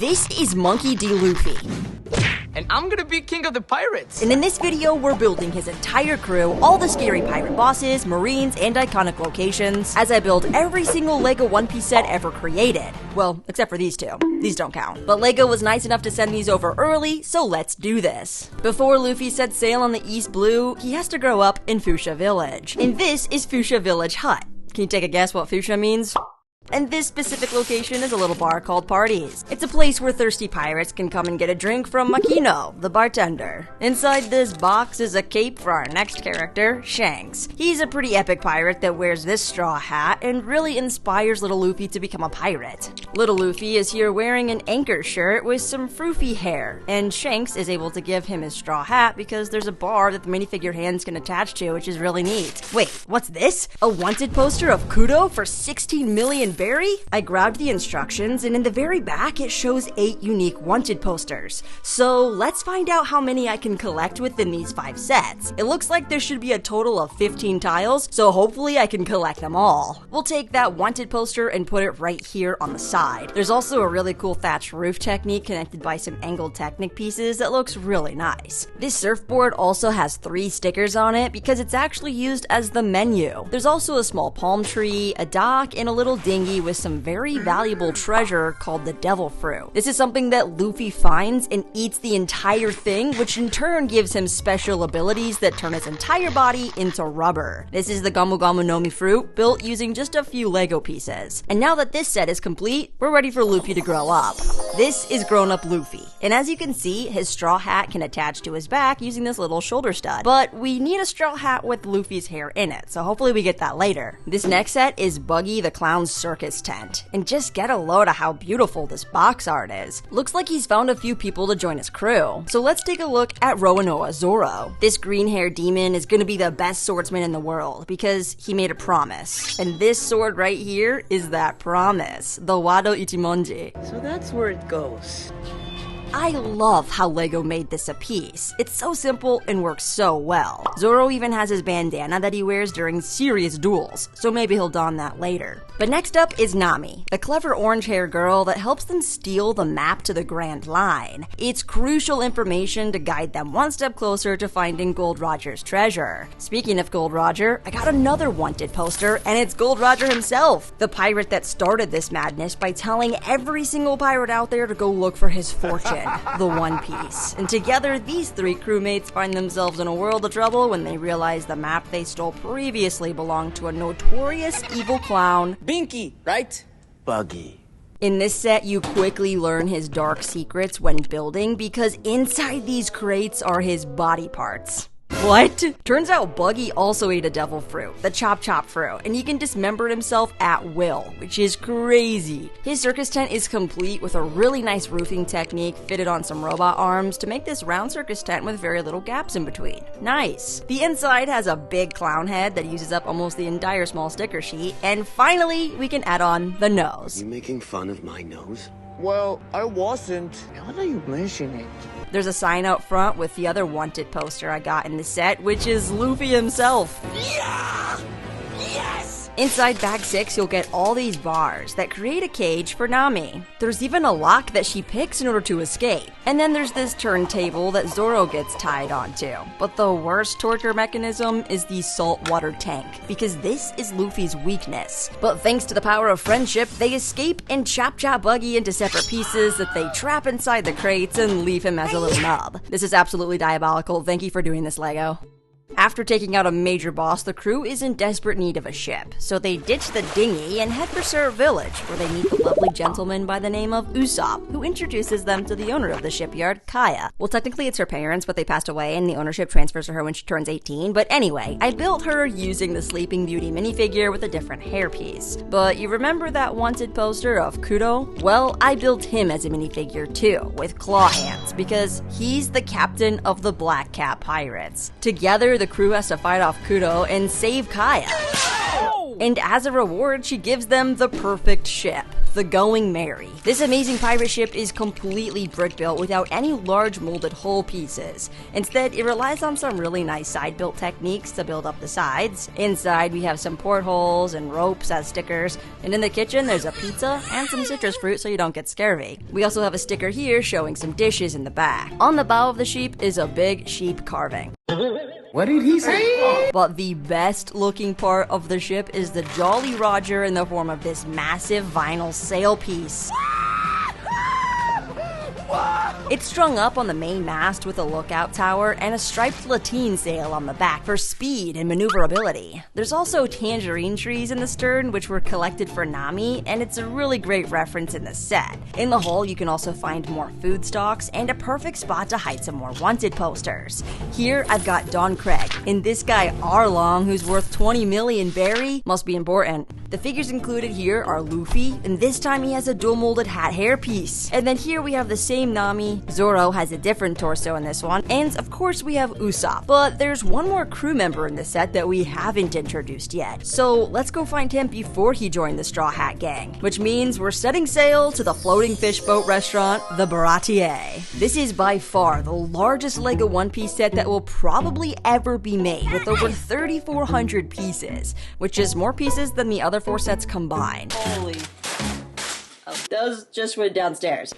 This is Monkey D. Luffy. And I'm gonna be king of the pirates! And in this video, we're building his entire crew, all the scary pirate bosses, marines, and iconic locations, as I build every single LEGO One Piece set ever created. Well, except for these two. These don't count. But LEGO was nice enough to send these over early, so let's do this. Before Luffy sets sail on the East Blue, he has to grow up in Fuchsia Village. And this is Fuchsia Village Hut. Can you take a guess what Fuchsia means? And this specific location is a little bar called Parties. It's a place where thirsty pirates can come and get a drink from Makino, the bartender. Inside this box is a cape for our next character, Shanks. He's a pretty epic pirate that wears this straw hat and really inspires little Luffy to become a pirate. Little Luffy is here wearing an anchor shirt with some froofy hair, and Shanks is able to give him his straw hat because there's a bar that the minifigure hands can attach to, which is really neat. Wait, what's this? A wanted poster of Kudo for 16 million berry? I grabbed the instructions, and in the very back it shows 8 unique wanted posters. So let's find out how many I can collect within these 5 sets. It looks like there should be a total of 15 tiles, so hopefully I can collect them all. We'll take that wanted poster and put it right here on the side. There's also a really cool thatched roof technique connected by some angled Technic pieces that looks really nice. This surfboard also has 3 stickers on it because it's actually used as the menu. There's also a small palm tree, a dock, and a little dinghy with some very valuable treasure called the Devil Fruit. This is something that Luffy finds and eats the entire thing, which in turn gives him special abilities that turn his entire body into rubber. This is the Gamu Gamu no Mi fruit, built using just a few Lego pieces. And now that this set is complete, we're ready for Luffy to grow up. This is grown-up Luffy, and as you can see, his straw hat can attach to his back using this little shoulder stud. But we need a straw hat with Luffy's hair in it, so hopefully we get that later. This next set is Buggy the Clown's circus tent, and just get a load of how beautiful this box art is. Looks like he's found a few people to join his crew. So let's take a look at Roanoa Zoro. This green-haired demon is gonna be the best swordsman in the world because he made a promise. And this sword right here is that promise, the Wado Ichimonji. So that's where it goes. I love how LEGO made this a piece. It's so simple and works so well. Zoro even has his bandana that he wears during serious duels, so maybe he'll don that later. But next up is Nami, the clever orange-haired girl that helps them steal the map to the Grand Line. It's crucial information to guide them one step closer to finding Gold Roger's treasure. Speaking of Gold Roger, I got another wanted poster, and it's Gold Roger himself, the pirate that started this madness by telling every single pirate out there to go look for his fortune. The One Piece. And together, these 3 crewmates find themselves in a world of trouble when they realize the map they stole previously belonged to a notorious evil clown, Binky, right? Buggy. In this set, you quickly learn his dark secrets when building because inside these crates are his body parts. What? Turns out Buggy also ate a devil fruit, the Chop Chop fruit, and he can dismember himself at will, which is crazy. His circus tent is complete with a really nice roofing technique fitted on some robot arms to make this round circus tent with very little gaps in between. Nice. The inside has a big clown head that uses up almost the entire small sticker sheet, and finally, we can add on the nose. You making fun of my nose? Well, I wasn't. Now that you mention it. There's a sign out front with the other wanted poster I got in the set, which is Luffy himself. Yeah! Yes! Inside bag 6, you'll get all these bars that create a cage for Nami. There's even a lock that she picks in order to escape. And then there's this turntable that Zoro gets tied onto. But the worst torture mechanism is the saltwater tank, because this is Luffy's weakness. But thanks to the power of friendship, they escape and chop Buggy into separate pieces that they trap inside the crates and leave him as a little nub. This is absolutely diabolical. Thank you for doing this, LEGO. After taking out a major boss, the crew is in desperate need of a ship, so they ditch the dinghy and head for Syrup Village, where they meet the lovely gentleman by the name of Usopp, who introduces them to the owner of the shipyard, Kaya. Well, technically it's her parents, but they passed away and the ownership transfers to her when she turns 18, but anyway, I built her using the Sleeping Beauty minifigure with a different hairpiece. But you remember that wanted poster of Kudo? Well, I built him as a minifigure too, with claw hands, because he's the captain of the Black Cat Pirates. Together, the crew has to fight off Kudo and save Kaya. And as a reward, she gives them the perfect ship. the Going Merry. This amazing pirate ship is completely brick-built without any large molded hull pieces. Instead, it relies on some really nice side-built techniques to build up the sides. Inside, we have some portholes and ropes as stickers, and in the kitchen, there's a pizza and some citrus fruit so you don't get scurvy. We also have a sticker here showing some dishes in the back. On the bow of the sheep is a big sheep carving. What did he say? But the best looking part of the ship is the Jolly Roger in the form of this massive vinyl sail piece. It's strung up on the main mast with a lookout tower and a striped lateen sail on the back for speed and maneuverability. There's also tangerine trees in the stern which were collected for Nami, and it's a really great reference in the set. In the hull you can also find more food stocks and a perfect spot to hide some more wanted posters. Here I've got Don Craig, and this guy Arlong, who's worth 20 million berry, must be important. The figures included here are Luffy, and this time he has a dual molded hat hairpiece. And then here we have the same Nami. Zoro has a different torso in this one, and of course we have Usopp. But there's one more crew member in the set that we haven't introduced yet. So let's go find him before he joined the Straw Hat Gang, which means we're setting sail to the floating fish boat restaurant, the Baratie. This is by far the largest LEGO One Piece set that will probably ever be made, with over 3,400 pieces, which is more pieces than the other 4 sets combined. Holy. Oh, those just went downstairs.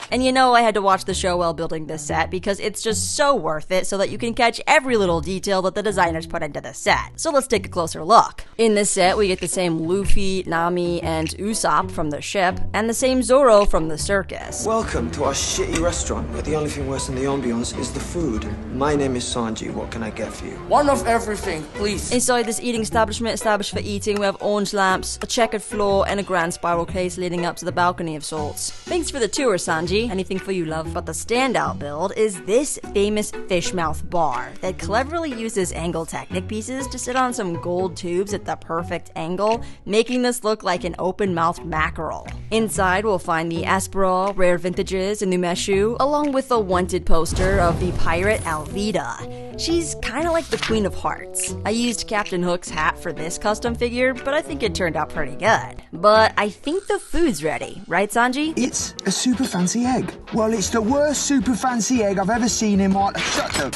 And you know I had to watch the show while building this set because it's just so worth it so that you can catch every little detail that the designers put into the set. So let's take a closer look. In this set, we get the same Luffy, Nami, and Usopp from the ship, and the same Zoro from the circus. Welcome to our shitty restaurant, where the only thing worse than the ambiance is the food. My name is Sanji, what can I get for you? One of everything, please. Inside this eating establishment established for eating, we have orange lamps, a checkered floor, and a grand spiral case leading up to the balcony of sorts. Thanks for the tour, Sanji. Anything for you, love. But the standout build is this famous fishmouth bar that cleverly uses angle Technic pieces to sit on some gold tubes at the perfect angle, making this look like an open-mouthed mackerel. Inside, we'll find the Aspera, rare vintages, and Numeshu, along with a wanted poster of the pirate Alvida. She's kinda like the Queen of Hearts. I used Captain Hook's hat for this custom figure, but I think it turned out pretty good. But I think the food's ready, right, Sanji? It's a super fancy egg. Well, it's the worst super fancy egg I've ever seen in my... Shut up!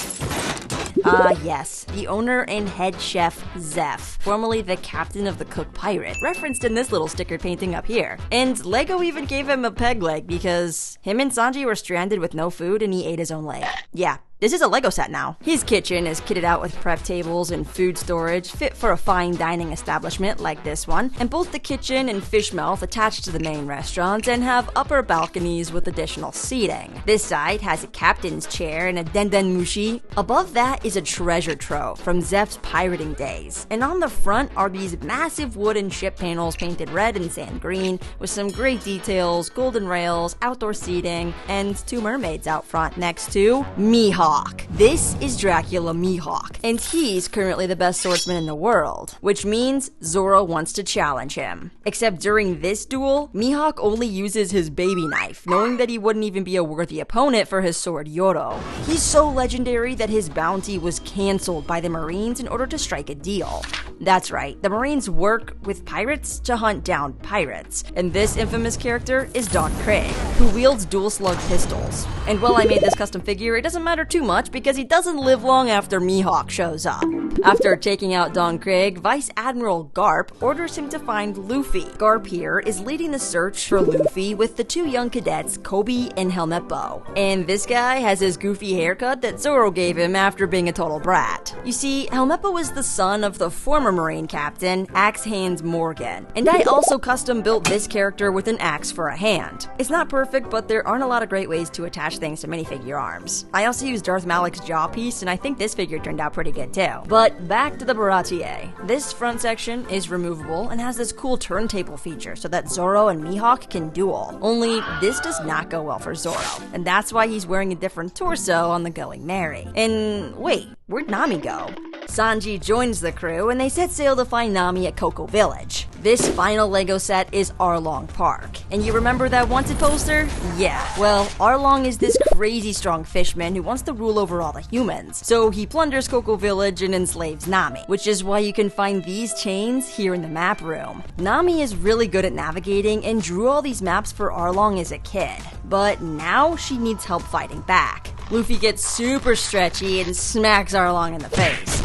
Yes. The owner and head chef, Zeph, formerly the captain of the Cook Pirate, referenced in this little sticker painting up here. And LEGO even gave him a peg leg because him and Sanji were stranded with no food and he ate his own leg. Yeah. This is a LEGO set now. His kitchen is kitted out with prep tables and food storage fit for a fine dining establishment like this one, and both the kitchen and fishmouth attached to the main restaurant and have upper balconies with additional seating. This side has a captain's chair and a denden mushi. Above that is a treasure trove from Zeph's pirating days, and on the front are these massive wooden ship panels painted red and sand green with some great details, golden rails, outdoor seating, and 2 mermaids out front next to Mihawk. This is Dracula Mihawk, and he's currently the best swordsman in the world, which means Zoro wants to challenge him. Except during this duel, Mihawk only uses his baby knife, knowing that he wouldn't even be a worthy opponent for his sword Yoro. He's so legendary that his bounty was cancelled by the Marines in order to strike a deal. That's right, the Marines work with pirates to hunt down pirates, and this infamous character is Don Craig, who wields dual slug pistols. And while I made this custom figure, it doesn't matter too much because he doesn't live long after Mihawk shows up. After taking out Don Craig, Vice Admiral Garp orders him to find Luffy. Garp here is leading the search for Luffy with the 2 young cadets, Kobe and Helmeppo. And this guy has his goofy haircut that Zoro gave him after being a total brat. You see, Helmeppo is the son of the former Marine captain, Axe Hands Morgan. And I also custom built this character with an axe for a hand. It's not perfect, but there aren't a lot of great ways to attach things to minifigure arms. I also used Darth Malik's jaw piece, and I think this figure turned out pretty good too. But back to the Baratie. This front section is removable and has this cool turntable feature so that Zoro and Mihawk can duel. Only this does not go well for Zoro, and that's why he's wearing a different torso on the Going Merry. And wait, where'd Nami go? Sanji joins the crew and they set sail to find Nami at Cocoa Village. This final LEGO set is Arlong Park. And you remember that wanted poster? Yeah, well, Arlong is this crazy strong fishman who wants to rule over all the humans. So he plunders Cocoa Village and enslaves Nami, which is why you can find these chains here in the map room. Nami is really good at navigating and drew all these maps for Arlong as a kid. But now she needs help fighting back. Luffy gets super stretchy and smacks Arlong in the face.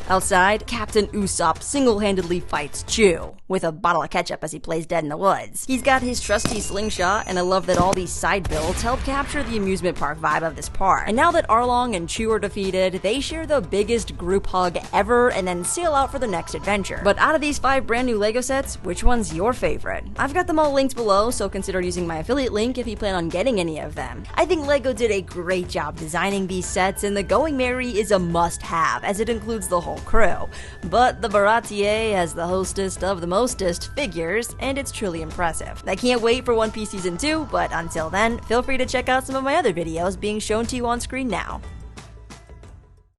Outside, Captain Usopp single-handedly fights Chew with a bottle of ketchup as he plays dead in the woods. He's got his trusty slingshot, and I love that all these side builds help capture the amusement park vibe of this park. And now that Arlong and Chew are defeated, they share the biggest group hug ever and then sail out for the next adventure. But out of these 5 brand new LEGO sets, which one's your favorite? I've got them all linked below, so consider using my affiliate link if you plan on getting any of them. I think LEGO did a great job designing these sets, and the Going Merry is a must-have, as it includes the whole crew. But the Baratie has the hostest of the mostest figures, and it's truly impressive. I can't wait for One Piece Season 2, but until then, feel free to check out some of my other videos being shown to you on screen now.